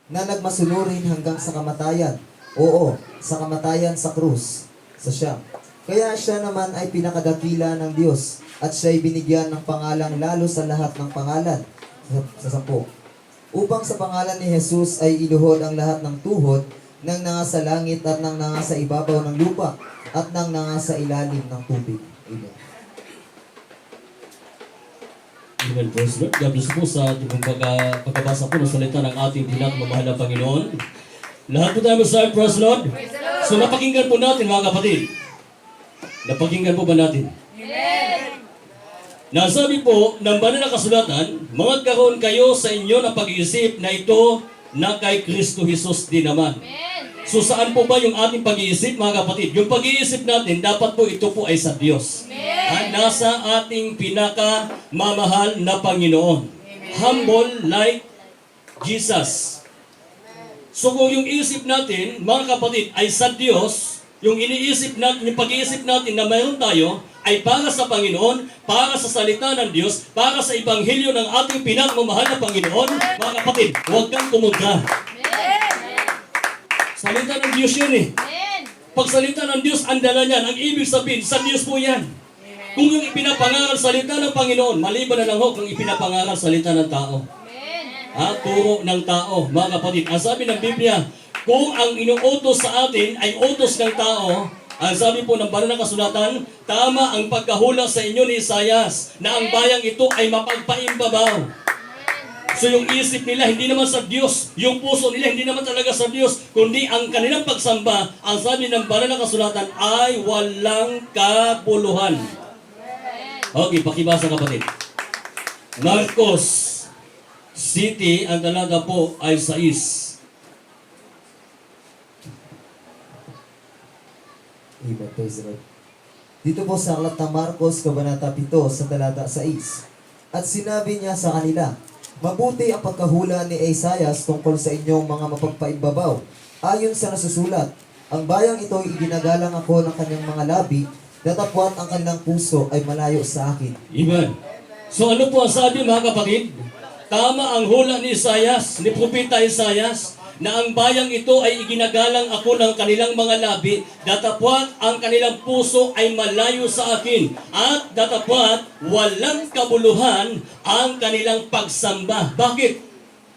na nagmasunurin hanggang sa kamatayan. Oo, sa kamatayan sa krus, sa siya. Kaya siya naman ay pinakadakila ng Diyos at siya'y binigyan ng pangalang lalo sa lahat ng pangalan, sa 10. Upang sa pangalan ni Jesus ay iluhod ang lahat ng tuhod ng nangasa langit at ng nangasa ibabaw ng lupa at ng nangasa ilalim ng tubig. Amen. Amen, praise Lord. God bless po sa ating pagkabasa po ng salita ng ating pinakamamahal na Panginoon. Lahat po tayo masabi, praise Lord. So napakinggan po natin mga kapatid. Napakinggan po ba natin? Nasabi po ng banal na kasulatan, magkaroon kayo sa inyo ng pag-iisip na ito na kay Kristo Jesus din naman. So saan po ba yung ating pag-iisip mga kapatid? Yung pag-iisip natin, dapat po ito po ay sa Diyos. At nasa ating pinakamamahal na Panginoon. Humble like Jesus. So kung yung isip natin, mga kapatid, ay sa Diyos, yung iniisip natin, yung pag-iisip natin na mayroon tayo, ay para sa Panginoon, para sa salita ng Diyos, para sa Ebanghelyo ng ating pinagmamahal na Panginoon, mga kapatid, huwag kang kumontra. Salita ng Diyos yun eh. Pag salita ng Diyos, ang dala niyan, ang ibig sabihin, sa Diyos po yan. Kung yung ipinapangaral salita ng Panginoon, maliban na lang ho kung ipinapangaral salita ng tao. Turo ng tao, mga kapatid. Ang sabi ng Biblia, kung ang inuutos sa atin ay utos ng tao, ang sabi po ng banal na kasulatan, tama ang pagkahula sa inyo ni Isaias na ang bayang ito ay mapagpaimbabaw. So yung isip nila hindi naman sa Diyos, yung puso nila hindi naman talaga sa Diyos, kundi ang kanilang pagsamba, ang sabi ng banal na kasulatan ay walang kabuluhan. Okay, pakibasa kapatid. Marcos City, ang talaga po ay 6. Amen. Praise the Lord. Dito po sa aklat ng Marcos, Kabanata 7, sa talata 6. At sinabi niya sa kanila, mabuti ang pagkahula ni Isaias tungkol sa inyong mga mapagpaimbabaw. Ayon sa nasusulat, ang bayang ito ay iginagalang ako ng kanyang mga labi, datapwat ang kanilang puso ay malayo sa akin. Amen. So ano po ang sabi mga kapatid? Tama ang hula ni Isaias, ni Propeta Isaias, na ang bayang ito ay iginagalang ako ng kanilang mga labi, datapwat ang kanilang puso ay malayo sa akin, at datapwat walang kabuluhan ang kanilang pagsamba. Bakit?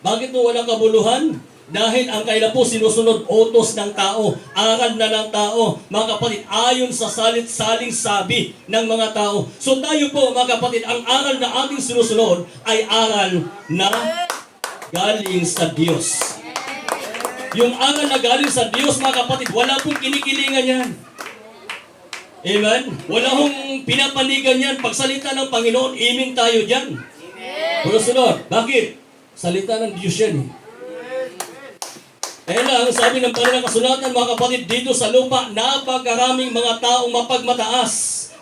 Bakit mo walang kabuluhan? Dahil ang kailan po sinusunod utos ng tao, aral na ng tao, mga kapatid, ayon sa salit-saling sabi ng mga tao. So tayo po, mga kapatid, ang aral na ating sinusunod ay aral na galing sa Diyos. Yung aral na galing sa Diyos, mga kapatid, wala pong kinikilingan yan. Amen? Wala hong pinapanigan yan. Pagsalita ng Panginoon, imin tayo dyan. Praise the Lord. Bakit? Salita ng Diyos yan eh. Kaya lang, sabi ng banal na kasulatan, mga kapatid, dito sa lupa, napakaraming mga taong mapagmataas.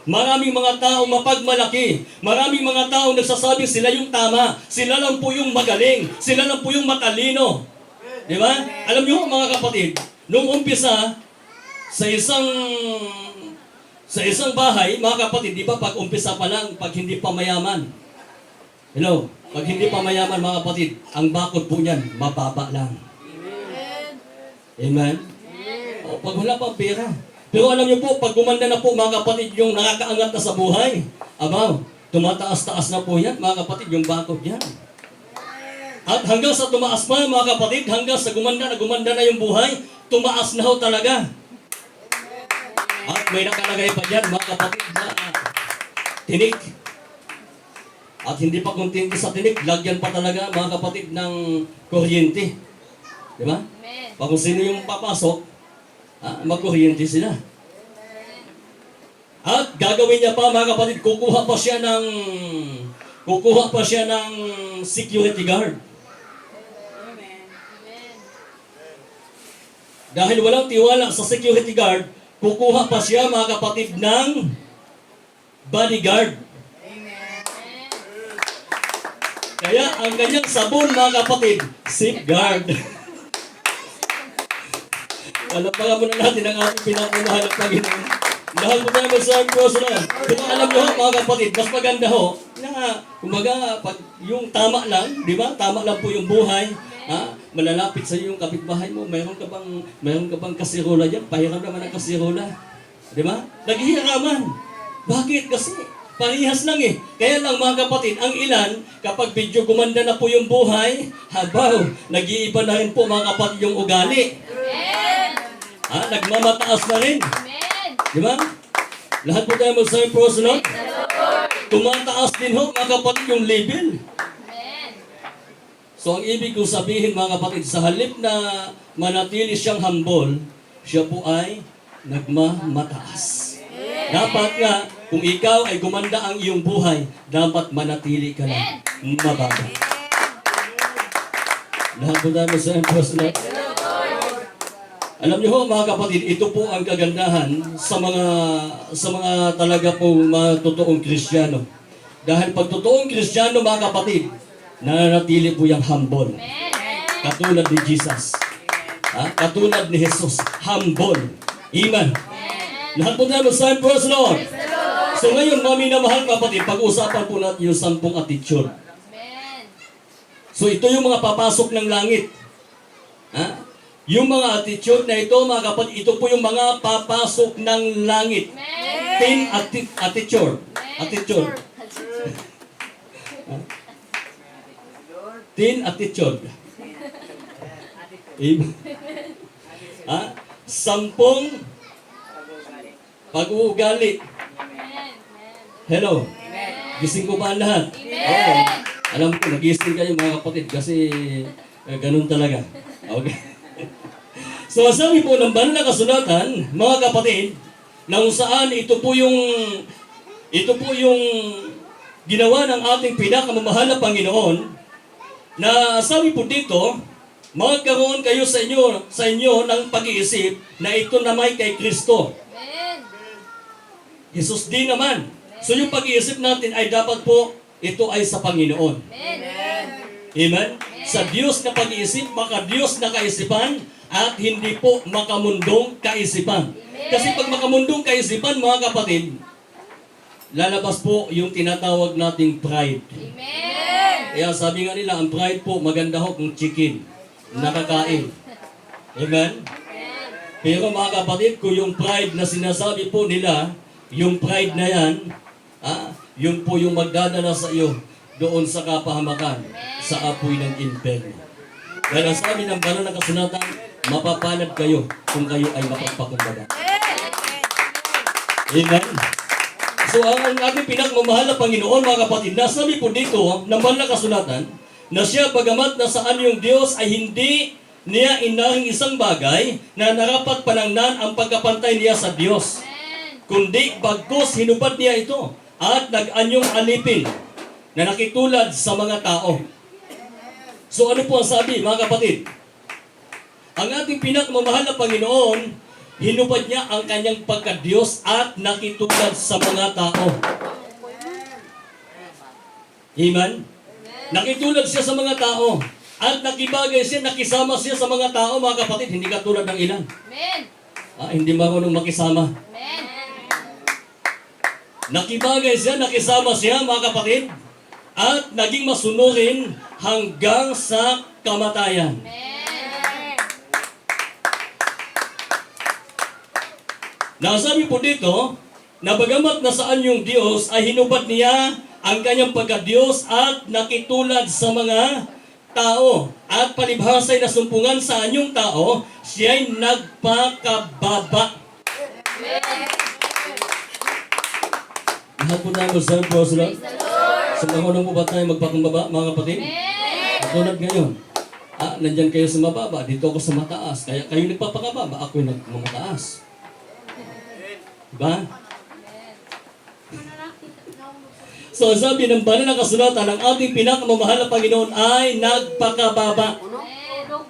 Maraming mga taong mapagmalaki. Maraming mga taong nagsasabing sila yung tama. Sila lang po yung magaling. Sila lang po yung matalino. Di ba? Alam niyo mga kapatid, nung umpisa, sa isang bahay, mga kapatid, di ba pag umpisa pa lang, pag hindi pa mayaman. Hello? Pag hindi pa mayaman, mga kapatid, ang bakod po niyan, mababa lang. Amen? O, pag wala pang pera. Pero alam niyo po, pag gumanda na po mga kapatid yung nakakaangat na sa buhay, abaw, tumataas-taas na po yan, mga kapatid, yung bakod yan. At hanggang sa tumaas pa, mga kapatid, hanggang sa gumanda na yung buhay, tumaas na ho talaga. At may nakalagay pa dyan, mga kapatid, na tinik. At hindi pa kontento sa tinik, lagyan pa talaga, mga kapatid, ng kuryente. Di ba? Pag kung sino yung papasok, magkuryente sila. At gagawin niya pa, mga kapatid, kukuha pa siya ng security guard. Dahil walang tiwala sa security guard, kukuha pa siya, mga kapatid, ng bodyguard. Kaya ang kanyang sabon, mga kapatid, safeguard. Palapakan muna natin ang ating pinakamahal na Panginoon. Dahil po tayo sa personal. Pero alam nyo ho, mga kapatid, mas maganda ho, na, kumbaga, pag yung tama lang, di ba? Tama lang po yung buhay. Ha? Malalapit sa iyo yung kapitbahay mo, mayroon ka bang kasirola diyan? Pahiram naman ang kasirola. Di ba? Naghihiraman. Bakit? Kasi parehas lang eh. Kaya lang mga kapatid, ang ilan, kapag medyo gumanda na po yung buhay, habaw, nag-iiba na rin po mga kapatid yung ugali. Ha? Nagmamataas na rin. Di ba? Lahat po tayo magsabi po sa Lord. Tumataas din ho mga kapatid yung level. So ang ibig kong sabihin mga kapatid, sa halip na manatili siyang humble, siya po ay nagmamataas. Dapat nga, kung ikaw ay gumanda ang iyong buhay, dapat manatili ka lang mababa. Lahat po tayo sa Lord. Alam niyo ho mga kapatid, ito po ang kagandahan sa mga talaga po mga totoong Kristiyano. Dahil pag totoong Kristiyano mga kapatid, nananatili po yung humble. Katulad ni Jesus. Katulad ni Jesus. Humble. Amen. Lahat po tayo sa Lord. So ngayon, mga minamahal kapatid, pag-usapan po natin yung 10 attitude. So ito yung mga papasok ng langit. Yung mga attitude na ito, mga kapatid, ito po yung mga papasok ng langit. 10 attitude. Attitude. 10 attitude. Sampung pag-uugali. Hello. Gising ko ba ang lahat? Oo. Alam ko, nagising kayo mga kapatid kasi ganun talaga. Okay. So, sabi po ng banal na kasulatan, mga kapatid, na kung saan ito po yung ginawa ng ating pinakamamahal na Panginoon, na sabi po dito, magkaroon kayo sa inyo ng pag-iisip na ito na may kay Kristo. Jesus din naman. So yung pag-iisip natin ay dapat po, ito ay sa Panginoon. Amen? Sa Diyos na pag-iisip, maka Diyos na kaisipan, at hindi po makamundong kaisipan. Kasi pag makamundong kaisipan, mga kapatid, lalabas po yung tinatawag nating pride. Kaya sabi nga nila, ang pride po, maganda ho kung chicken, nakakain. Amen? Pero mga kapatid, kung yung pride na sinasabi po nila, yung pride na yan, yun po yung magdadala sa iyo doon sa kapahamakan, sa apoy ng inferno. Kaya ang sabi ng banal na kasulatan, mapapalad kayo kung kayo ay mapagpakumbaba. Amen? So ang ating pinakmamahal na Panginoon, mga kapatid, nasabi po dito ng banal na kasulatan, na siya bagamat nasaan yung Diyos ay hindi niya inahing isang bagay na narapat panangnan ang pagkapantay niya sa Diyos. Kundi bagkus hinubad niya ito at nag-anyong alipin na nakitulad sa mga tao. So ano po ang sabi, mga kapatid? Ang ating pinakmamahal na Panginoon, hinubad niya ang kanyang pagka-Diyos at nakitulad sa mga tao. Amen? Nakitulad siya sa mga tao. At nakibagay siya, nakisama siya sa mga tao, mga kapatid. Hindi katulad ng ilan. Hindi marunong makisama. Nakibagay siya, nakisama siya, mga kapatid. At naging masunurin hanggang sa kamatayan. Nasabi po dito, na bagamat nasaan yung Diyos, ay hinubad niya ang kanyang pagka-Diyos at nakitulad sa mga tao. At palibhasay na sumpungan sa anyong tao, siya'y nagpakababa. Lahat po tayo magsabi po sila. Sa mga unang po ba tayo magpakumbaba, mga kapatid? Tulad ngayon. Nandyan kayo sa mababa, dito ako sa mataas. Kaya kayo nagpapakababa, ako'y nagmamataas. Diba? So sabi ng banal na kasulatan, ang ating pinakamamahal na Panginoon ay nagpakababa.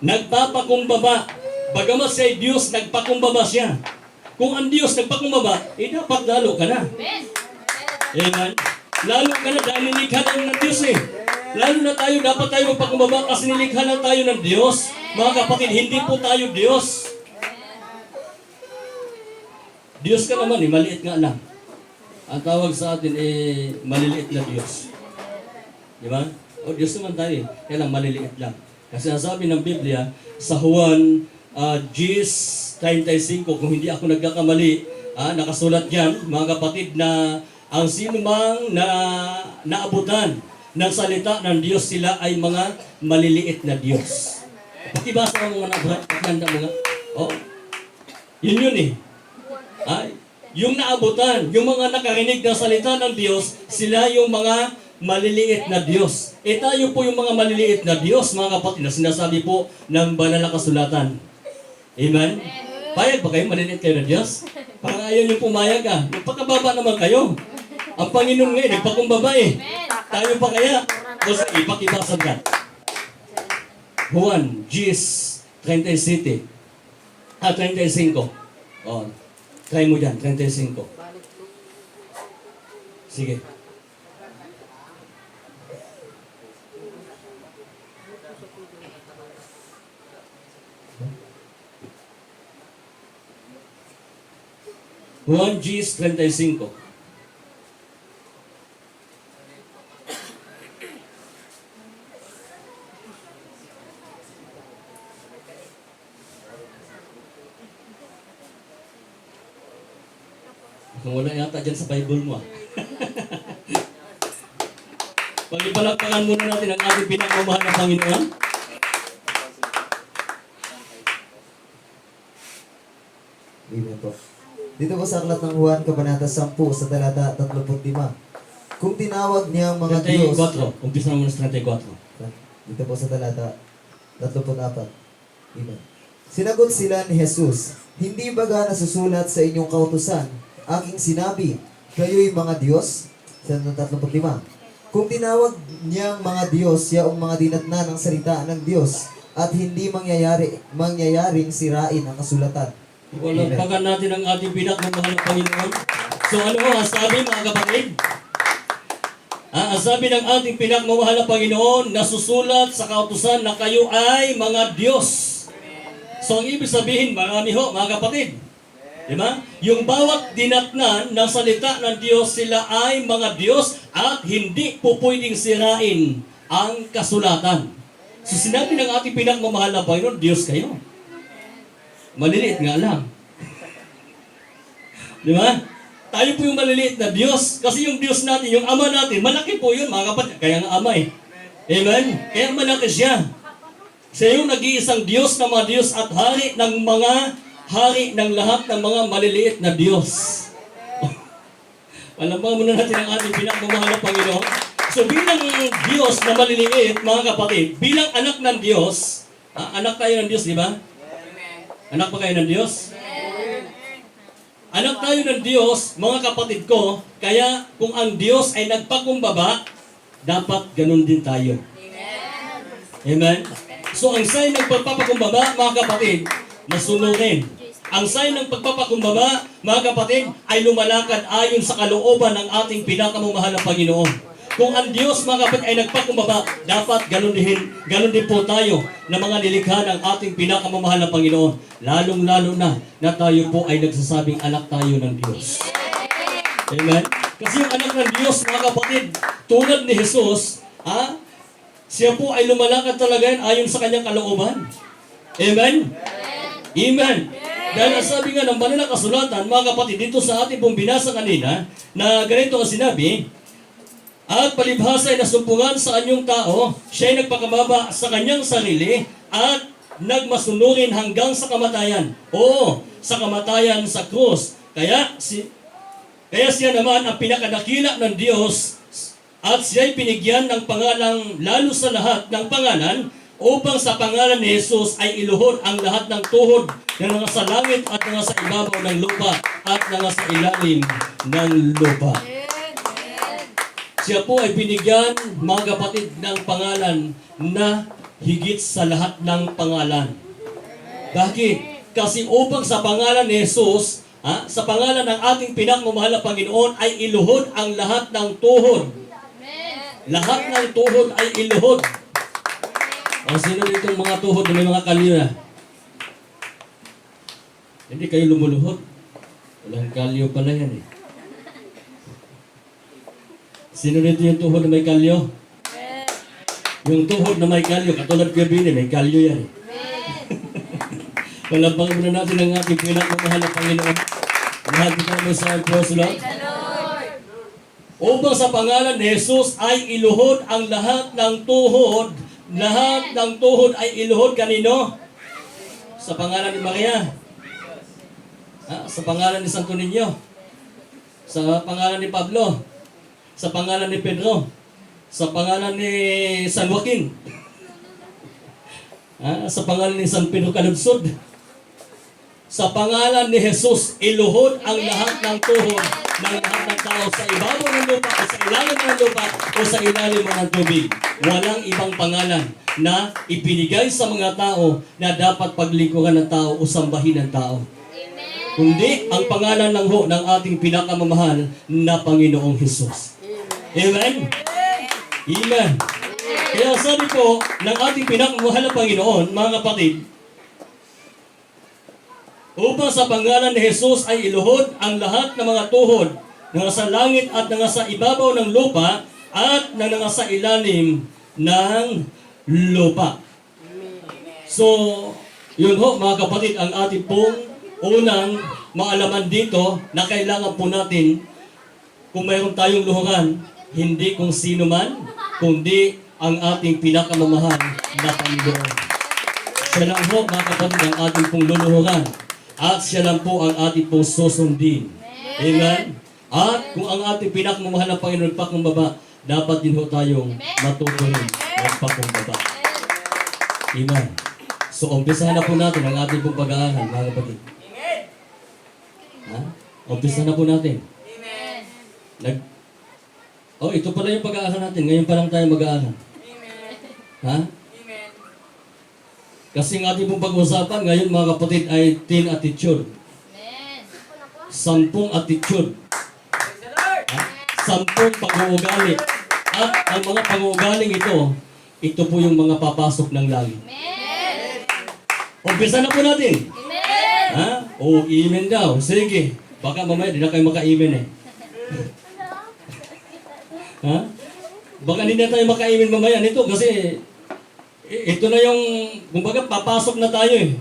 Nagpapakumbaba. Bagamat siya ay Diyos, nagpakumbaba siya. Kung ang Diyos nagpakumbaba, dapat lalo ka na. Amen? Lalo ka na dahil nilikha tayo ng Diyos eh. Lalo na tayo, dapat tayo magpakumbaba kasi nilikha na tayo ng Diyos. Mga kapatid, hindi po tayo Diyos. Diyos ka naman eh, maliit nga lang. Ang tawag sa atin maliliit na Diyos. Di ba? O Diyos naman tayo eh, kaya lang maliliit lang. Kasi ang sabi ng Biblia sa Juan 10:35, kung hindi ako nagkakamali, nakasulat yan, mga kapatid, na ang sinumang na naabutan ng salita ng Diyos, sila ay mga maliliit na Diyos. Pakibasa mo mga nakahanda mo nga. Oh, yun eh. Yung naabutan, yung mga nakarinig ng salita ng Diyos, sila yung mga maliliit na Diyos. Tayo po yung mga maliliit na Diyos, mga kapatid, na sinasabi po ng banal na kasulatan. Amen? Payag ba kayo? Maliliit kayo na Diyos? Parang ayaw yung pumayag Magpakababa naman kayo. Ang Panginoon ngayon, nagpakumbaba Tayo pa kaya? O sige, pakibasa ka. Juan 10:37. 35. Oh, try mo dyan, 35. Sige. Juan 10:35. Kung wala yata dyan sa Bible mo Pagipalakpakan muna natin ang ating pinagmamahal na Panginoon. Amen po. Dito po sa aklat ng Juan, Kabanata 10, sa talata 35. Kung tinawag niya ang mga Diyos... 34. Umpisa naman sa 34. Dito po sa talata 34. Amen. Sinagot sila ni Jesus, "Hindi baga nasusulat sa inyong kautusan, aking sinabi, kayo'y mga Diyos?" Sa 35. Kung tinawag niyang mga Diyos, yaong mga dinatna ng salita ng Diyos, at hindi mangyayaring sirain ang kasulatan. Walagpakan natin ang ating pinagmamahal na Panginoon. So ano ang sabi, mga kapatid? Ang sabi ng ating pinagmamahal na Panginoon, nasusulat sa kautusan na kayo ay mga Diyos. So ang ibig sabihin, marami mga kapatid. Diba? Yung bawat dinatnan ng salita ng Diyos, sila ay mga Diyos at hindi po pwedeng sirain ang kasulatan. So sinabi ng ating pinagmamahal na Panginoon, Diyos kayo. Maliliit nga lang. Diba? Tayo po yung maliliit na Diyos. Kasi yung Diyos natin, yung Ama natin, malaki po yun, mga kapatid. Kaya nga Ama Amen? Kaya malaki siya. Siya yung nag-iisang Diyos na mga Diyos at hari ng lahat ng mga maliliit na Diyos. Alam muna natin ang ating pinagmamahal na Panginoon. So bilang Diyos na maliliit, mga kapatid, bilang anak ng Diyos, anak tayo ng Diyos, di ba? Anak pa kayo ng Diyos? Anak tayo ng Diyos, mga kapatid ko, kaya kung ang Diyos ay nagpakumbaba, dapat ganun din tayo. Amen? So ang sign ng pagpapakumbaba, mga kapatid, masunurin. Ang sign ng pagpapakumbaba, mga kapatid, ay lumalakad ayon sa kalooban ng ating pinakamamahal na Panginoon. Kung ang Diyos, mga kapatid, ay nagpakumbaba, dapat ganun din po tayo na mga nilikha ng ating pinakamamahal na Panginoon. Lalong-lalo na tayo po ay nagsasabing anak tayo ng Diyos. Amen? Kasi yung anak ng Diyos, mga kapatid, tulad ni Jesus, siya po ay lumalakad talaga ayon sa kanyang kalooban. Amen? Amen. Dahil ang sabi nga ng banal na kasulatan, mga kapatid, dito sa ating pong binasa kanina, na ganito ang sinabi, at palibhasa ay nasumpungan sa anyong tao, siya ay nagpakababa sa kanyang sarili, at nagmasunurin hanggang sa kamatayan. Oo, sa kamatayan sa krus. Kaya siya naman ang pinakadakila ng Diyos, at siya ay pinigyan ng pangalang lalo sa lahat ng pangalan, upang sa pangalan ni Jesus ay iluhod ang lahat ng tuhod na nasa langit at nasa ibabaw ng lupa at nasa ilalim ng lupa. Siya po ay binigyan, mga kapatid, ng pangalan na higit sa lahat ng pangalan. Bakit? Kasi upang sa pangalan ni Jesus, sa pangalan ng ating pinagmamahal na Panginoon ay iluhod ang lahat ng tuhod. Lahat ng tuhod ay iluhod. O sino ditong mga tuhod na may mga kalyo na? Hindi kayo lumuluhod. Walang kalyo pala yan Sino dito yung tuhod na may kalyo? Yung tuhod na may kalyo, katulad Gabini, may kalyo yan. Palapakan muna natin ang ating pinakamahal na Panginoon. Lahat ito mo sa Lord. Upang sa pangalan ni Jesus ay iluhod ang lahat ng tuhod. Lahat ng tuhod ay iluhod kanino? Sa pangalan ni Maria. Sa pangalan ni Santo Niño. Sa pangalan ni Pablo. Sa pangalan ni Pedro. Sa pangalan ni San Joaquin. Sa pangalan ni San Pedro Caludsod. Sa pangalan ni Jesus, iluhod ang lahat ng tuhod ng lahat ng tao sa ibabaw ng lupa o sa ilalim ng lupa o sa ilalim ng tubig. Walang ibang pangalan na ibinigay sa mga tao na dapat paglingkuran ng tao o sambahin ng tao. Kundi ang pangalan lang ho ng ating pinakamamahal na Panginoong Jesus. Amen? Amen. Kaya sabi po ng ating pinakamamahal na Panginoon, mga kapatid, upang sa pangalan ni Jesus ay iluhod ang lahat ng mga tuhod na nasa langit at na nasa ibabaw ng lupa at na nasa ilalim ng lupa. So, yun ho mga kapatid, ang ating pong unang maalaman dito na kailangan po natin kung mayroon tayong luhuran, hindi kung sino man, kundi ang ating pinakamamahal na Panginoon. Siya lang po mga kapatid ang ating pong luluhuran. At siya lang po ang ating pong susundin. Amen? At kung ang ating pinakamamahal na Panginoon pakumbaba, dapat din ho tayong matuto rin magpakumbaba. Amen? So, umpisahan na po natin ang ating pong pag-aaral, mga kapatid. Umpisahan na po natin. Ito pala yung pag-aaral natin. Ngayon pa lang tayo mag-aaral. Kasi ang ating pong pag-usapan ngayon mga kapatid ay 10 attitude. 10 attitude. 10 pag-uugali. At ang mga pag-uugaling ito po yung mga papasok ng langit. Umpisa na po natin. Amen daw. Sige. Baka mamaya di na kayo maka-amen eh. Baka hindi na tayo maka-amen mamaya nito kasi ito na yung, kumbaga, papasok na tayo eh.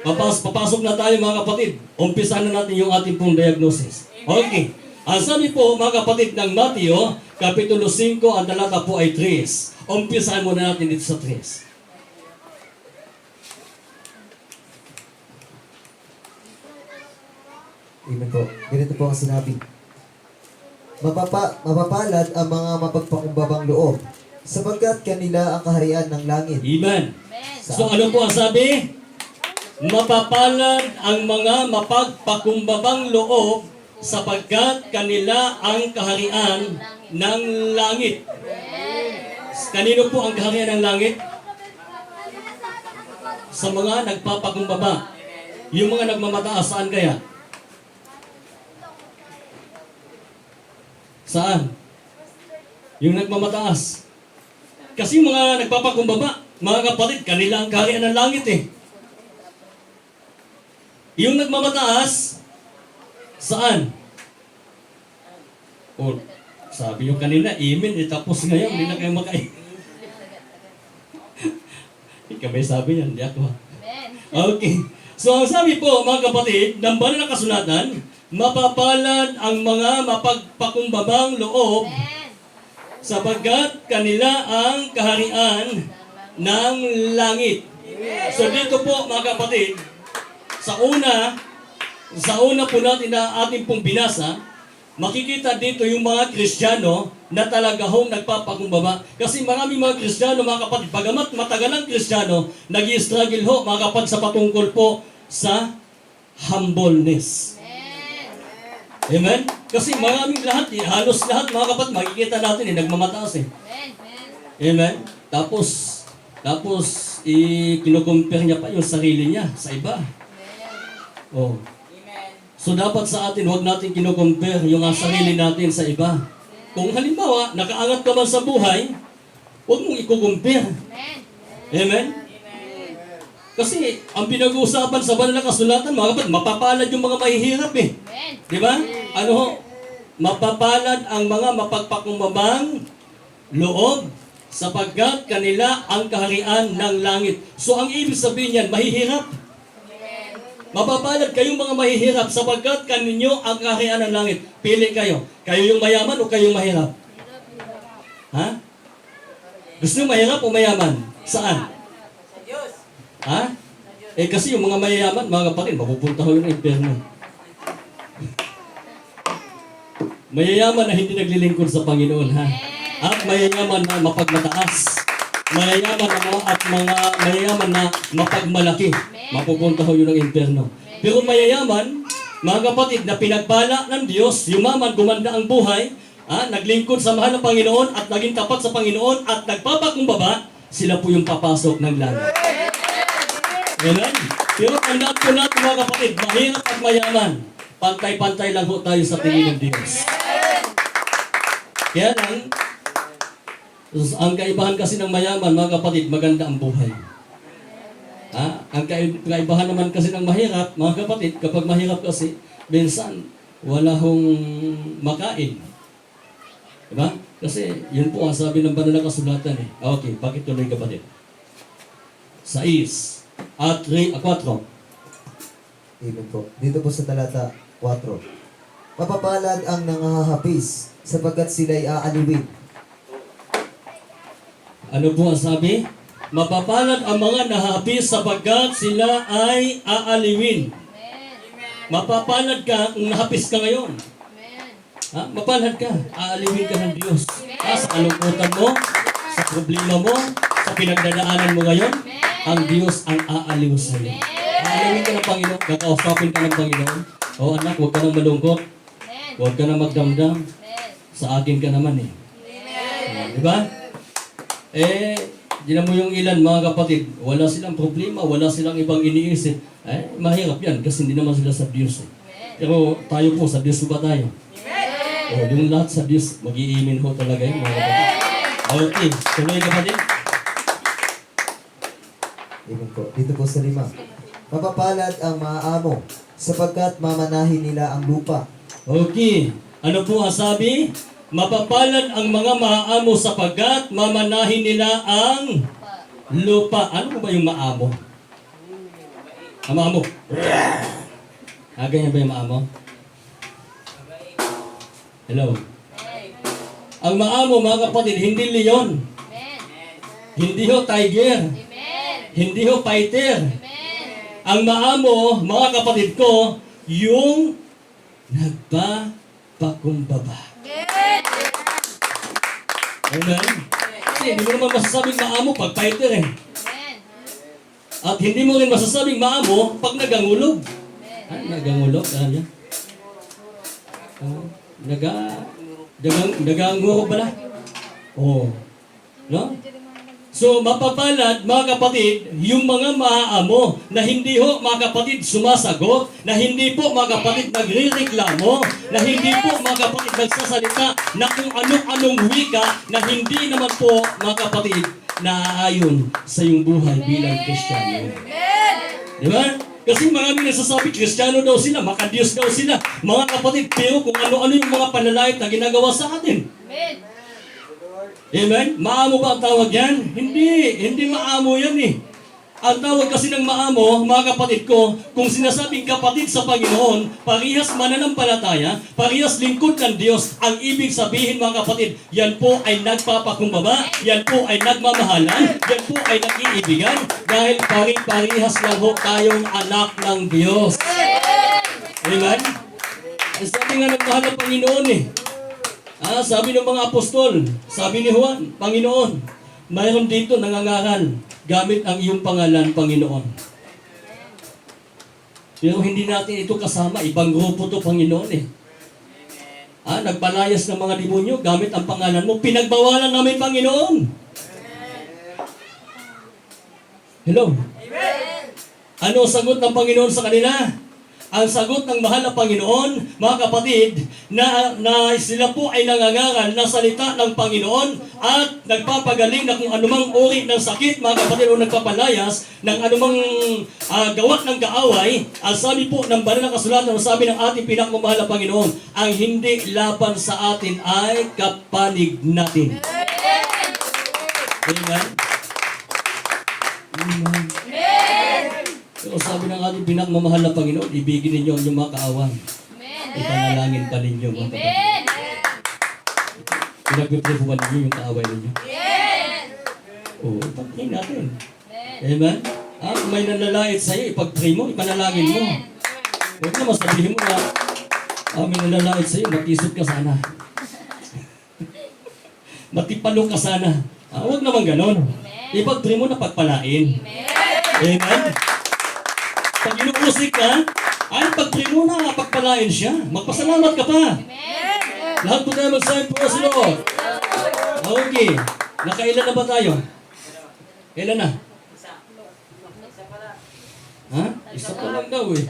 Papasok na tayo mga kapatid. Umpisahan na natin yung ating pong diagnosis. Okay. Ang sabi po mga kapatid ng Mateo, Kapitulo 5, ang talata po ay 3. Umpisahan muna natin dito sa 3. Amen po. Ganito po ang sinabi. Mapapalad ang mga mapagpakumbabang loob, sapagkat kanila ang kaharian ng langit. Amen. So ano po ang sabi? Mapapalad ang mga mapagpakumbabang loob sapagkat kanila ang kaharian ng langit. Kanino po ang kaharian ng langit? Sa mga nagpapakumbaba. Yung mga nagmamataas, saan kaya? Saan? Yung nagmamataas. Kasi mga nagpapakumbaba, mga kapatid, kanila ang kaharian ng langit eh. Yung nagmamataas, saan? Sabi yung kanina, amen, tapos ngayon, hindi na kayo makain. Ikaw may sabi yan, di ako. Okay. So ang sabi po, mga kapatid, ng banal na kasulatan, mapapalad ang mga mapagpakumbabang loob sapagkat kanila ang kaharian ng langit. So dito po mga kapatid, sa una po natin na ating pong binasa, makikita dito yung mga Kristiyano na talaga hong nagpapakumbaba. Kasi maraming mga Kristiyano mga kapatid, bagamat matagal ang Kristiyano, nag-i-struggle ho mga kapatid sa patungkol po sa humbleness. Amen? Kasi maraming lahat, halos lahat mga kapatid, makikita natin nagmamataas eh. Amen? Tapos, kinukumpare niya pa yung sarili niya sa iba. Oh. So dapat sa atin, huwag natin kinukumpare yung sarili natin sa iba. Kung halimbawa, nakaangat ka man sa buhay, huwag mong ikukumpare. Amen? Kasi ang pinag-uusapan sa banal na kasulatan, mga kapatid, mapapalad yung mga mahihirap eh. Di ba? Ano ho? Mapapalad ang mga mapagpakumbabang loob sapagkat kanila ang kaharian ng langit. So ang ibig sabihin yan, mahihirap. Mapapalad kayong mga mahihirap sapagkat kaninyo ang kaharian ng langit. Pili kayo. Kayo yung mayaman o kayong mahirap? Ha? Gusto nyo mahirap o mayaman? Saan? Ha? Kasi yung mga mayayaman, mga kapatid, mapupunta ko yung impyerno. Mayayaman na hindi naglilingkod sa Panginoon, ha? At mayayaman na mapagmataas. Mayayaman na mapagmalaki. Mapupunta ko yun ng impyerno. Pero mayayaman, mga kapatid, na pinagpala ng Diyos, yumaman, gumanda ang buhay, naglingkod sa mahal ng Panginoon at naging tapat sa Panginoon at nagpapakumbaba, sila po yung papasok ng langit. Amen? Pero tandaan po natin mga kapatid, mahirap at mayaman, pantay-pantay lang po tayo sa tingin ng Diyos. Kaya lang, ang kaibahan kasi ng mayaman, mga kapatid, maganda ang buhay. Ang kaibahan naman kasi ng mahirap, mga kapatid, kapag mahirap kasi, minsan, wala hong makain. Diba? Kasi, yun po ang sabi ng banal na kasulatan eh. Okay, bakit tuloy kapatid? 6 at 4. Amen po. Dito po sa talata 4. Mapapalad ang nangahahapis sapagkat sila'y aaliwin. Ano po ang sabi? Mapapalad ang mga nahapis sapagkat sila ay aaliwin. Mapapalad ka kung nahapis ka ngayon. Mapalad ka. Aaliwin ka ng Diyos. Sa kalungkutan mo, sa problema mo, sa pinagdadaanan mo ngayon, ang Diyos ang aaliw sa iyo. Aaliwin ka ng Panginoon. Kakausapin ka ng Panginoon. O anak, huwag ka nang malungkot. Huwag ka nang magdamdam. Sa akin ka naman eh. Diba? Dinan mo yung ilan mga kapatid, wala silang problema, wala silang ibang iniisip. Mahirap yan kasi hindi naman sila sa Diyos. Pero tayo po, sa Diyos ba tayo? Yung lahat sa Diyos, mag-iimin ho talaga yun mga kapatid. Okay, tuloy kapatid. Amen po. Dito po sa 5. Mapapalad ang maamo sapagkat mamanahin nila ang lupa. Okay, ano po ang sabi? Mapapalad ang mga maamo sapagkat mamanahin nila ang lupa. Ano ba yung maamo? Ang maamo. Ganyan ba yung maamo? Hello? Ang maamo mga kapatid, hindi leon. Hindi ho tiger. Hindi ho fighter. Ang maamo, mga kapatid ko, yung nagpapakumbaba. Amen? Kasi hindi mo naman masasabing maamo pag fighter eh. At hindi mo rin masasabing maamo pag nagangulog. Nagangulog? Ano yan? Nagangulog pala? Oo. No? So, mapapalad, mga kapatid, yung mga maaamo na hindi ho, mga kapatid, sumasagot, na hindi po, mga kapatid, nagre-reklamo, na hindi po, mga kapatid, nagsasalita na kung anong-anong wika na hindi naman po, mga kapatid, naaayon sa iyong buhay bilang Kristiyano. Di ba? Kasi marami nagsasabi, Kristiyano daw sila, makadiyos daw sila, mga kapatid, pero kung ano-ano yung mga panalait na ginagawa sa atin. Amen? Maamo ba ang tawag yan? Hindi maamo yan eh. Ang tawag kasi ng maamo, mga kapatid ko, kung sinasabing kapatid sa Panginoon, parehas mananampalataya, parehas lingkod ng Diyos, ang ibig sabihin mga kapatid, yan po ay nagpapakumbaba, yan po ay nagmamahalan, yan po ay nag-iibigan, dahil parehas lang ho tayong anak ng Diyos. Amen? Sabi nga ng mahal ng Panginoon eh, sabi ng mga apostol, sabi ni Juan, Panginoon, mayroon dito nangangaral, gamit ang iyong pangalan, Panginoon. Pero hindi natin ito kasama, ibang grupo to Panginoon eh. Nagpalayas ng mga demonyo, gamit ang pangalan mo, pinagbawalan namin, Panginoon. Hello? Ano ang sagot ng Panginoon sa kanila? Ang sagot ng mahal na Panginoon, mga kapatid, na sila po ay nangangaral na salita ng Panginoon at nagpapagaling na kung anumang uri ng sakit, mga kapatid, o nagpapalayas ng anumang gawa ng kaaway. Ang sabi po ng banal na kasulatan, ang sabi ng ating pinakamamahal na Panginoon, ang hindi laban sa atin ay kapanig natin. Amen? Amen. So sabi ng ating pinakmamahal na Panginoon, ibigin ninyo ang inyong mga kaawan. Ipanalangin pa ninyo mga kapatid. Pinag-pray po ba ninyo yung kaaway ninyo? Oo, ipag-pray natin. Amen? Kung may nalalait sa'yo, ipag-pray mo, ipanalangin mo. Huwag naman sabihin mo na, may nalalait sa'yo, matisod ka sana. Matipalo ka sana. Huwag naman ganon. Ipag-pray mo na pagpalain. Amen? Pag inuusik ka, ay pag-pray mo na, pagpalain siya. Magpasalamat ka pa. Lahat po tayo mag-sign po sa Lord. Okay. Nakailan na ba tayo? Kailan na? Ha? Isa pa lang daw eh.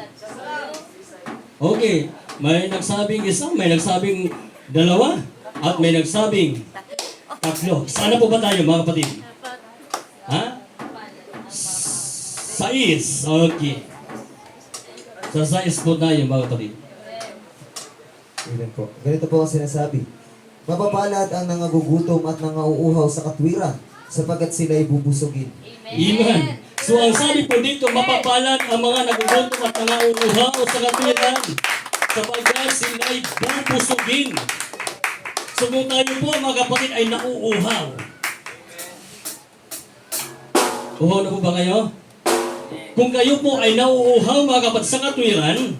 Okay. May nagsabing isa, may nagsabing dalawa, at may nagsabing tatlo. Sana po ba tayo mga kapatid? Ha? Sais. Okay. Sa sais po tayo mga kapatid. Amen po. Ganito po ang sinasabi. Mapapalad ang nangagugutom at nangauuhaw sa katwiran, sapagkat sila'y bubusugin. Amen. So ang sabi po dito, mapapalad ang mga nagugutom at nangauuhaw sa katwiran, sapagkat sila'y bubusugin. So kung tayo po mga kapatid ay nauuhaw. Uhaw na po ba kayo? Kung kayo po ay nauuhaw mga kapatid sa katwiran,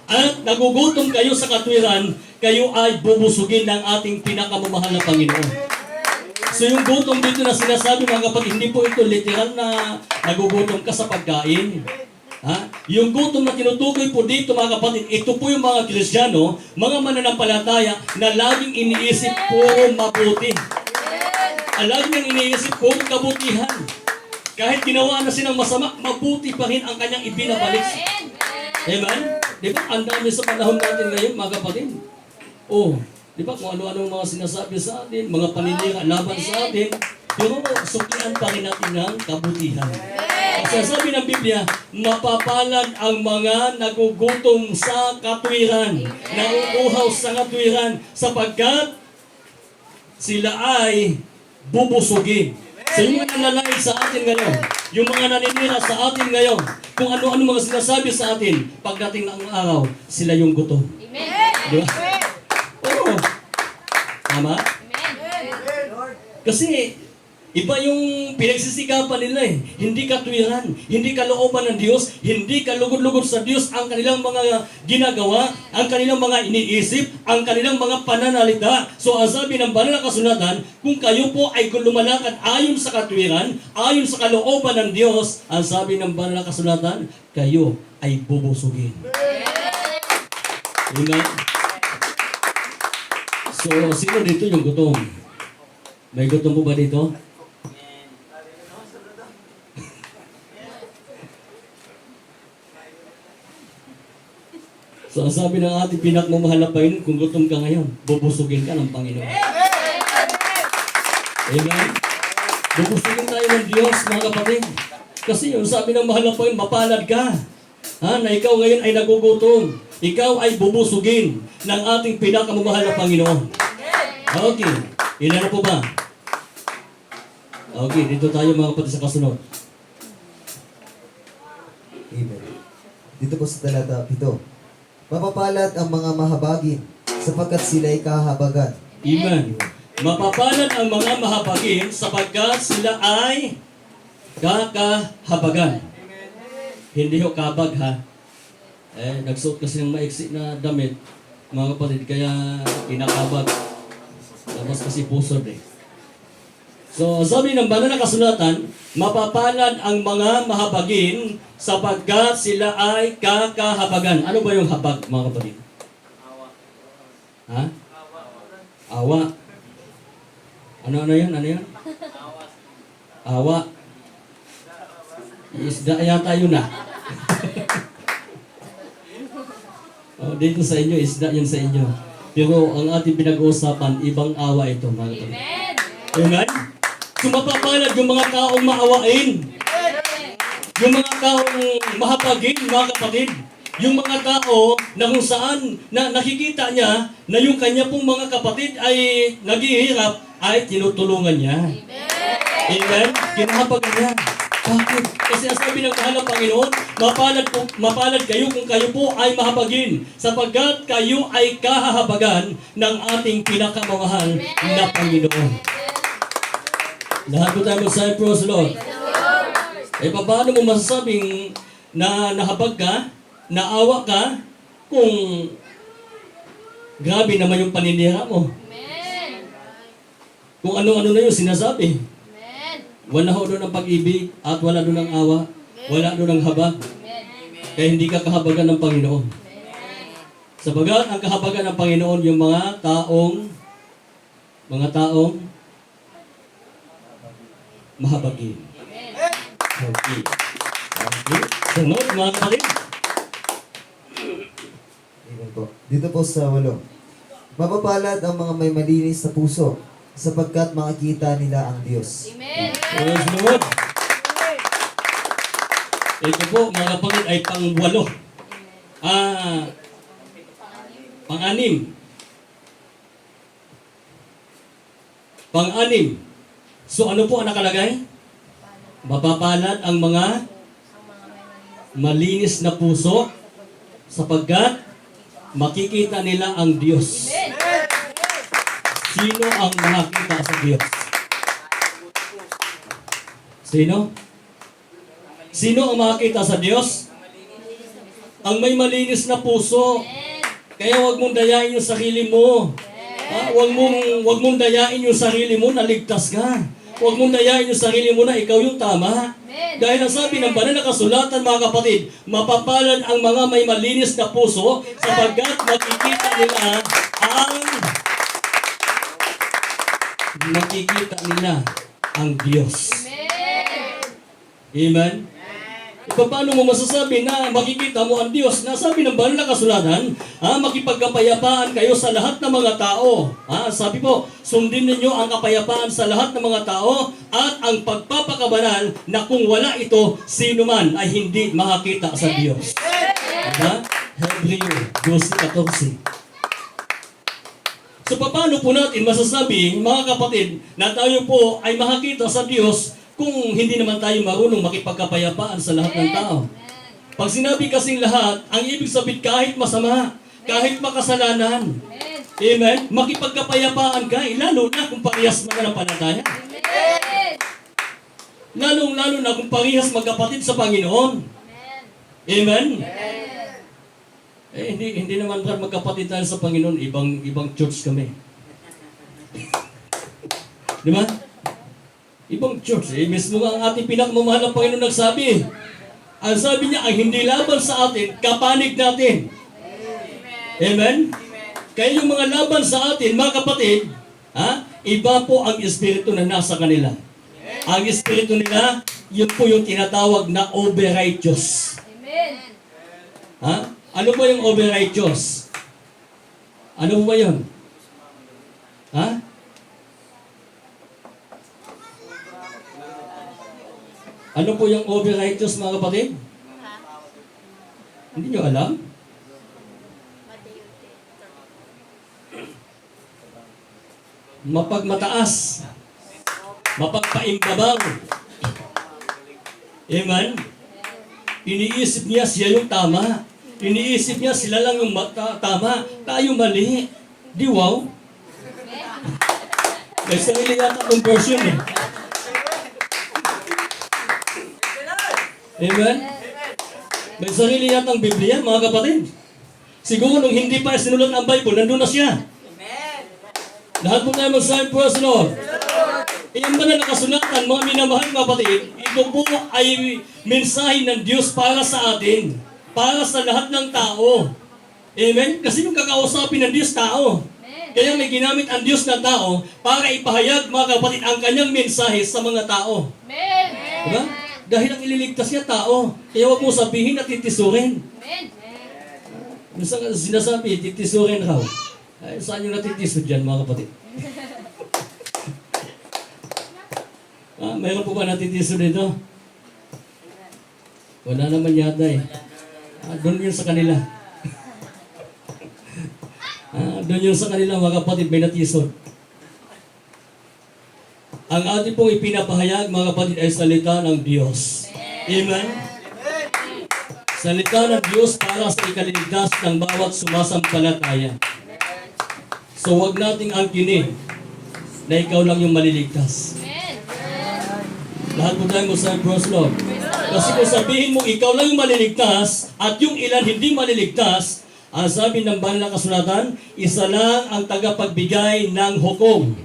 at nagugutom kayo sa katwiran, kayo ay bubusugin ng ating pinakamamahal na Panginoon. So yung gutom dito na sinasabi mga kapatid, hindi po ito literal na nagugutom ka sa pagkain. Yung gutom na tinutukoy po dito mga kapatid, ito po yung mga Kristiyano, mga mananampalataya na laging iniisip puro mabuti. Laging iniisip puro kabutihan. Kahit ginawa na silang masama, mabuti pa rin ang kanyang ibinabalik. Amen? Di ba? Ang dami sa panahon natin ngayon, mga kapatid. Di ba? Kung ano-ano mga sinasabi sa atin, mga paninira laban sa atin, pero suklian pa rin natin ng kabutihan. Kasi sabi ng Biblia, mapapalad ang mga nagugutom sa katwiran, nauuhaw sa katwiran, sapagkat sila ay bubusugin. So yung mga nalalait sa atin ngayon, yung mga naninira sa atin ngayon, kung ano-ano mga sinasabi sa atin, pagdating ng araw, sila yung gutom. Di ba? Oo. Tama? Kasi, iba yung pinagsisikapan nila eh. Hindi katwiran, hindi kalooban ng Diyos, hindi kalugod-lugod sa Diyos ang kanilang mga ginagawa, ang kanilang mga iniisip, ang kanilang mga pananalita. So ang sabi ng banal na kasulatan, kung kayo po ay lumalakad ayon sa katwiran, ayon sa kalooban ng Diyos, ang sabi ng banal na kasulatan, kayo ay bubusugin. Amen? So, sino dito yung gutom? May gutom po ba dito? So, ang sabi ng ating pinakmamahal na Panginoon, kung gutom ka ngayon, bubusugin ka ng Panginoon. Amen? Bubusugin tayo ng Diyos, mga kapatid. Kasi yung sabi ng mahal na Panginoon, mapalad ka. Na ikaw ngayon ay nagugutom. Ikaw ay bubusugin ng ating pinakamamahal na Panginoon. Okay. Ilan na po ba? Okay, dito tayo mga kapatid sa kasunod. Amen. Dito po sa talata 7. Mapapalad ang mga mahabagin, sapagkat sila'y kahabagan. Amen. Mapapalad ang mga mahabagin sapagkat sila ay kakahabagan. Hindi ho kabag ha. Nagsuot kasi ng maiksi na damit, mga kapatid, kaya kinakabag. Tapos kasi pusod eh. So, sabi ng banal na kasulatan, mapapalad ang mga mahabagin sapagkat sila ay kakahabagan. Ano ba yung habag, mga kapatid? Ha? Awa. Ano yun? Ano yun? Awa. Isda yata yun ah. Dito sa inyo, isda yun sa inyo. Pero ang ating pinag-uusapan, ibang awa ito, mga kapatid. Amen? So mapapalad yung mga taong maawain. Yung mga taong mahapagin, mga kapatid. Yung mga tao na kung saan na nakikita niya na yung kanya pong mga kapatid ay naghihirap, ay tinutulungan niya. Amen? Kinahabagan niya. Bakit? Kasi ang sabi ng mahal ng Panginoon, mapalad kayo kung kayo po ay mahabagin, sapagkat kayo ay kahahabagan ng ating pinakamamahal na Panginoon. Lahat po tayo magsabi, praise the Lord. Eh, paano mo masasabing na nahabag ka, naawa ka, kung grabe naman yung paninira mo? Kung ano-ano na yung sinasabi. Wala ho doon ang pag-ibig at wala doon ang awa. Wala doon ang habag. Kaya hindi ka kahabagan ng Panginoon. Sabagat ang kahabagan ng Panginoon yung mga taong mahabagin. Okay. Okay. Sunod mga kapatid. Amen po. Dito po sa 8. Mapapalad ang mga may malinis na puso, sapagkat makikita nila ang Diyos. Praise the Lord. Ito po mga kapatid ay pang-8. Pang-6. Pang-6. So ano po ang nakalagay? Mapapalad ang mga malinis na puso sapagkat makikita nila ang Diyos. Sino ang makakita sa Diyos? Sino? Sino ang makakita sa Diyos? Ang may malinis na puso. Kaya huwag mong dayain yung sarili mo. Huwag mong dayain yung sarili mo na ligtas ka. Huwag mong dayain yung sarili mo na ikaw yung tama. Dahil ang sabi ng banal na kasulatan, mga kapatid, mapapalad ang mga may malinis na puso sapagkat makikita nila ang Diyos. Amen? Paano mo masasabi na makikita mo ang Diyos? Nasabi ng banal na kasulatan, makipagkapayapaan kayo sa lahat ng mga tao. Sabi po, sundin ninyo ang kapayapaan sa lahat ng mga tao at ang pagpapakabanal na kung wala ito, sino man ay hindi makakita sa Diyos. Hebreo 12:14. So paano po natin masasabi, mga kapatid, na tayo po ay makakita sa Diyos kung hindi naman tayo marunong makipagkapayapaan sa lahat ng tao? Pag sinabi kasing lahat, ang ibig sabihin kahit masama, kahit makasalanan. Amen? Makipagkapayapaan ka, lalo na kung parehas mananampalataya. Lalong-lalo na kung parehas magkapatid sa Panginoon. Amen? Hindi naman magkapatid tayo sa Panginoon, ibang church kami. Di ba? Ibang church. Mismo nga ang ating pinakamamahal ng Panginoon nagsabi. Ang sabi niya, ang hindi laban sa atin, kapanig natin. Amen? Kaya yung mga laban sa atin, mga kapatid, iba po ang espiritu na nasa kanila. Ang espiritu nila, yun po yung tinatawag na over-righteous. Ano ba yung over-righteous? Ano ba yun? Ano po yung over-righteous, mga kapatid? Hindi nyo alam? Mapagmataas. Mapagpaimbabaw. Amen? Iniisip niya siya yung tama. Iniisip niya sila lang yung tama. Tayo mali. Di wow? May sarili yata kong version eh. Amen? May sarili yata ang Biblia, mga kapatid. Siguro nung hindi pa sinulat ang Bible, nandun na siya. Lahat po tayo magsabi, praise the Lord. Iyan ba na nakasulatan, mga minamahal mga kapatid, ito po ay mensahe ng Diyos para sa atin. Para sa lahat ng tao. Amen? Kasi yung kakausapin ng Diyos, tao. Kaya may ginamit ang Diyos na tao para ipahayag, mga kapatid, ang kanyang mensahe sa mga tao. Diba? Dahil ang ililigtas niya, tao. Kaya huwag mo sabihin na titisurin. Minsan sinasabi, titisurin raw. Ay, saan yung natitisod dyan, mga kapatid? Mayroon po ba natitisod dito? Wala naman yata eh. Doon yun sa kanila. Doon yun sa kanila, mga kapatid, may natisod. ang ating pong ipinapahayag, mga kapatid, ay salita ng Diyos. Amen? Salita ng Diyos para sa ikaliligtas ng bawat sumasampalataya. So huwag nating angkinin na ikaw lang yung maliligtas. Lahat po tayo sa first love. Kasi kung sabihin mo ikaw lang yung maliligtas at yung ilan hindi maliligtas, ang sabi ng banal na kasulatan, isa lang ang tagapagbigay ng hukom.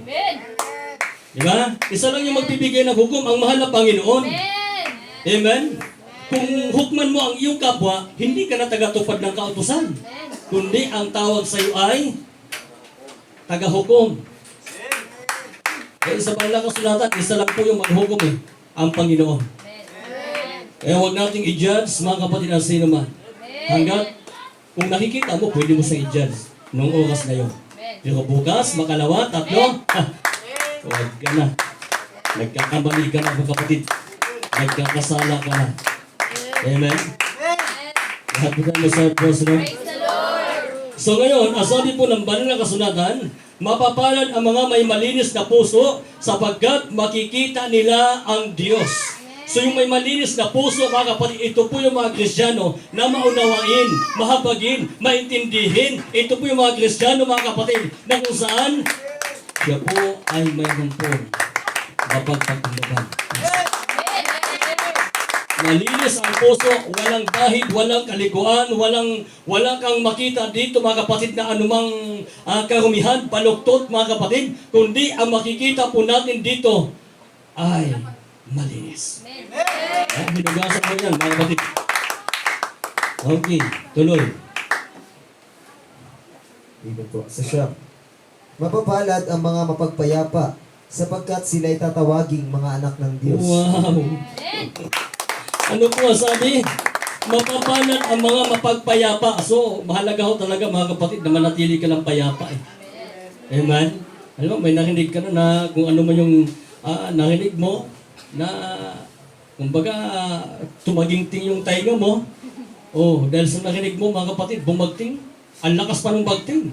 Di ba? Isa lang yung magbibigay ng hukom, ang mahal na Panginoon. Amen? Kung hukman mo ang iyong kapwa, hindi ka na tagatupad ng kautusan. Kundi ang tawag sa iyo ay tagahukom. Sa banal na kasulatan, isa lang po yung maghukom ang Panginoon. Kaya huwag nating i-judge, mga kapatid, ang sino man. Hanggat kung nakikita mo, pwede mo sa i-judge noong oras na yun. Pero bukas, makalawa, tatlo, huwag ka na. Nagkakamali ka na, mga kapatid. Nagkakasala ka na. Amen? Lahat po tayo sa personal. So ngayon, ang sabi po ng banal na kasulatan, mapapalad ang mga may malinis na puso sapagkat makikita nila ang Diyos. So yung may malinis na puso, mga kapatid, ito po yung mga Kristiyano na maunawain, mahabagin, maintindihin. Ito po yung mga Kristiyano, mga kapatid, na kung saan siya po ay mayroon po mapagpagpaglaban. Malinis ang puso, walang bahid, walang kalikuan, walang kang makita dito, mga kapatid, na anumang karumihan, baluktot, mga kapatid, kundi ang makikita po natin dito ay malinis. Hinugasan mo yan, mga kapatid. Okay, tuloy. Dito po, sa siyam. Mapapalad ang mga mapagpayapa sapagkat sila'y tatawaging mga anak ng Diyos. Wow! Ano po ang sabi? Mapapalad ang mga mapagpayapa. So, mahalaga ho talaga, mga kapatid, na manatili ka ng payapa. Amen? Alam mo, may narinig ka na kung ano man yung narinig mo, na kumbaga tumagingting yung tainga mo. Oh, dahil sa narinig mo, mga kapatid, bumagting. Ang lakas pa ng bagting.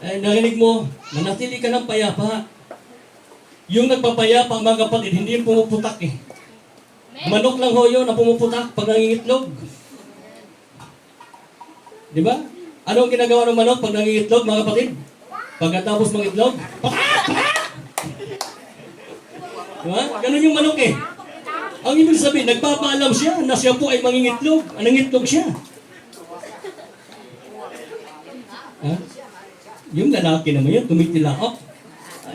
Narinig mo, manatili ka ng payapa. Yung nagpapayapa, mga kapatid, hindi yung pumuputak Manok lang ho yun na pumuputak pag nangingitlog. Di ba? Ano ang ginagawa ng manok pag nangingitlog, mga kapatid? Pagkatapos mangitlog, diba? Ganun yung manok Ang ibig sabihin, nagpapaalam siya na siya po ay mangingitlog. Nangingitlog siya. Yung lalaki naman yun, tumitilaok.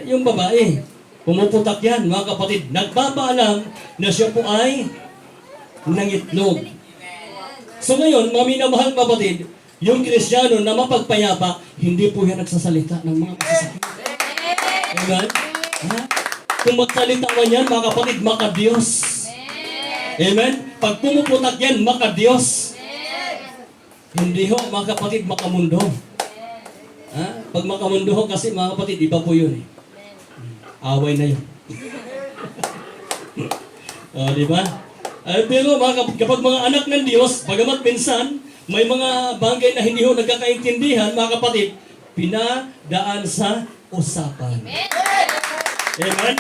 Yung babae, pumuputak yan, mga kapatid. Nagpapaalam na siya po ay nangitlog. So ngayon, mga minamahal kapatid, yung Kristiyano na mapagpayapa, hindi po yan nagsasalita ng mga masasakit. Amen? Kung magsalita man yan, mga kapatid, maka-Diyos. Amen? Pag pumuputak yan, maka-Diyos. Hindi ho, mga kapatid, makamundo. Pag makamundo ho, kasi mga kapatid, iba po yun Away na yun. Di ba? Pero kapag mga anak ng Diyos, bagamat minsan, may mga bagay na hindi ho nagkakaintindihan, mga kapatid, pinadaan sa usapan. Amen?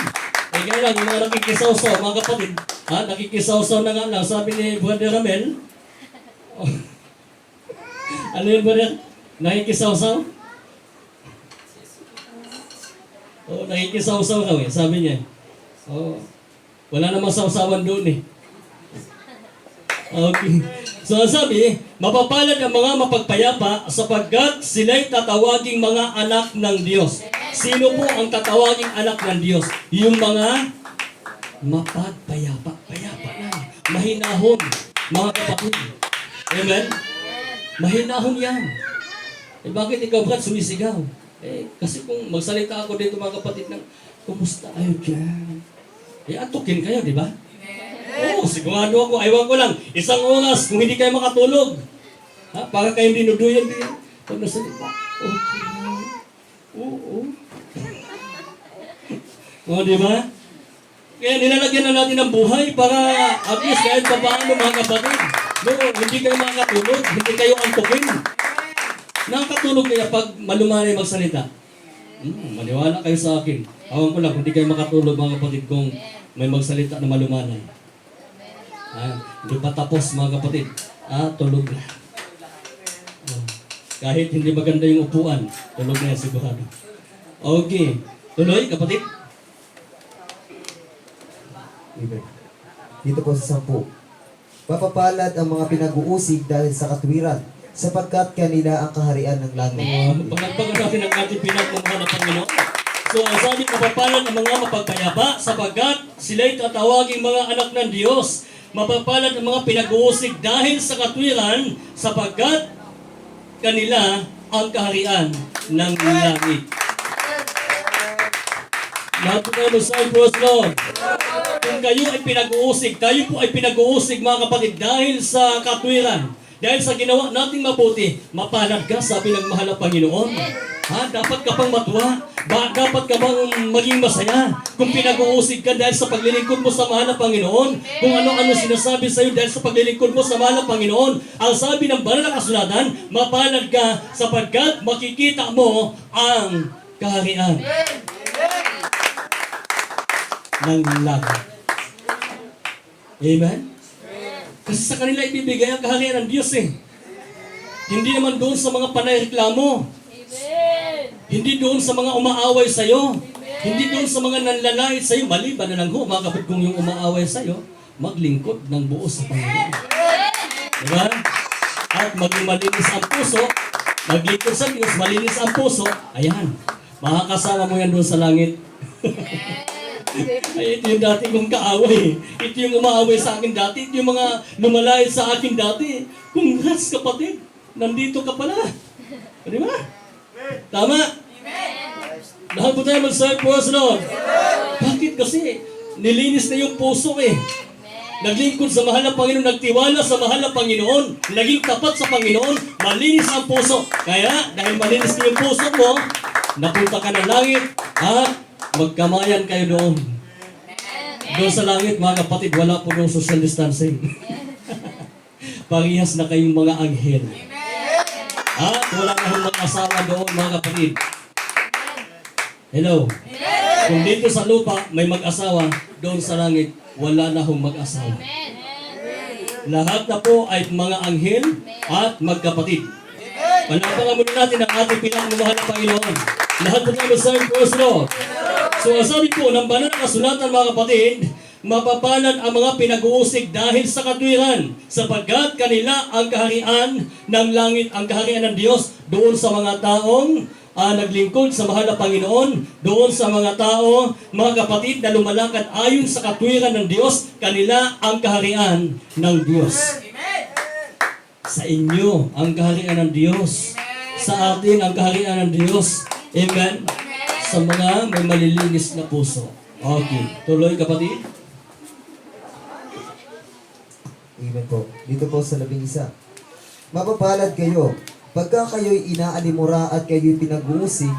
Kaya lang, yung mga nakikisawsaw, mga kapatid, nakikisawsaw na nga lang, sabi ni Brother Ramel, ano yun, brother? Nakikisawsaw? Nakikisawsaw ka sabi niya. Wala namang sawsawan doon Okay. So sabi, mapapalad ang mga mapagpayapa sapagkat sila'y tatawaging mga anak ng Diyos. Sino po ang tatawaging anak ng Diyos? Yung mga mapagpayapa. Payapa lang. Mahinahon, mga kapatid. Amen? Mahinahon yan. Bakit ikaw, Brad, sumisigaw? Kasi kung magsalita ako dito, mga kapatid, ng kumusta kayo dyan? Atukin kayo, di ba? Oo, sigurado ako. Aywan ko lang, isang oras kung hindi kayo makatulog. Para kayong dinuduyan din. Pag nasalita, okay. Oo. Di ba? Kaya nilalagyan na natin ng buhay para at least kahit pa paano, mga kapatid. No, hindi kayo makatulog, hindi kayo antukin. Nakakatulog kaya pag malumanay magsalita. Maniwala kayo sa akin. Awan ko lang, kung di kayo makatulog mga kapatid kung may magsalita na malumanay. Hindi pa tapos mga kapatid. Tulog na. Kahit hindi maganda yung upuan, tulog na yan sigurado. Okay. Tuloy, kapatid. Amen. Dito po sa 10. Mapapalad ang mga pinag-uusig dahil sa katwiran, sapagkat kanila ang kaharian ng langit. Palagpagan natin ang ating pinagmamahal na Panginoon. So, ang sabi, mapapalad ang mga mapagpayapa, sapagkat sila'y tatawaging mga anak ng Diyos. Mapapalad ang mga pinag-uusig dahil sa katwiran, sapagkat kanila ang kaharian ng langit. Lahat po tayo sa Lord. Kung kayo ay pinag-uusig, tayo po ay pinag-uusig mga kapatid dahil sa katwiran, dahil sa ginawa nating mabuti, mapalad ka, sabi ng mahal na Panginoon. Dapat ka pang matuwa, dapat ka bang maging masaya kung pinag-uusig ka dahil sa paglilingkod mo sa mahal na Panginoon, kung ano-ano sinasabi sa iyo dahil sa paglilingkod mo sa mahal na Panginoon. Ang sabi ng banal na kasulatan, mapalad ka sapagkat makikita mo ang kaharian ng langit. Amen? Kasi sa kanila ibibigay ang kaharian ng Diyos eh. Hindi naman doon sa mga panayreklamo. Hindi doon sa mga umaaway sa iyo. Hindi doon sa mga nanlalait sa iyo. Maliban na lang ho, mga kapatid, kung yung umaaway sa iyo, maglingkod ng buo sa Panginoon. Diba? At maging malinis ang puso, maglingkod sa Diyos, malinis ang puso, ayan, makakasama mo yan doon sa langit. Ay, ito yung dati kong kaaway. Ito yung umaaway sa akin dati. Ito yung mga lumalait sa akin dati. Congrats kapatid, nandito ka pala. Di ba? Tama? Lahat po tayo mag-serve po sa Lord. Bakit kasi? Nilinis na yung puso eh. Naglingkod sa mahal na Panginoon, nagtiwala sa mahal na Panginoon, naging tapat sa Panginoon, malinis ang puso. Kaya, dahil malinis na yung puso mo, napunta ka ng langit, magkamayan kayo doon. Doon sa langit, mga kapatid, wala po ng social distancing. Parehas na kayong mga anghel. Wala na hong mag-asawa doon, mga kapatid. Hello? Kung dito sa lupa may mag-asawa, doon sa langit, wala na hong mag-asawa. Lahat na po ay mga anghel at magkapatid. Panapangan muna natin ang ating pinagmamahal na Panginoon. Lahat po tayo mag-serve po sa Lord. So, ang sabi po ng banal na kasulatan, mga kapatid, mapapalad ang mga pinag-uusig dahil sa katwiran, sapagkat kanila ang kaharian ng langit, ang kaharian ng Diyos, doon sa mga taong naglingkod sa mahal na Panginoon, doon sa mga tao, mga kapatid, na lumalakad ayon sa katwiran ng Diyos, kanila ang kaharian ng Diyos. Sa inyo ang kaharian ng Diyos. Sa atin ang kaharian ng Diyos. Amen? Sa mga may malilinis na puso. Okay. Tuloy, kapatid. Amen po. Dito po sa 11. Mapapalad kayo, pagka kayo'y inaalimura at kayo'y pinag-uusig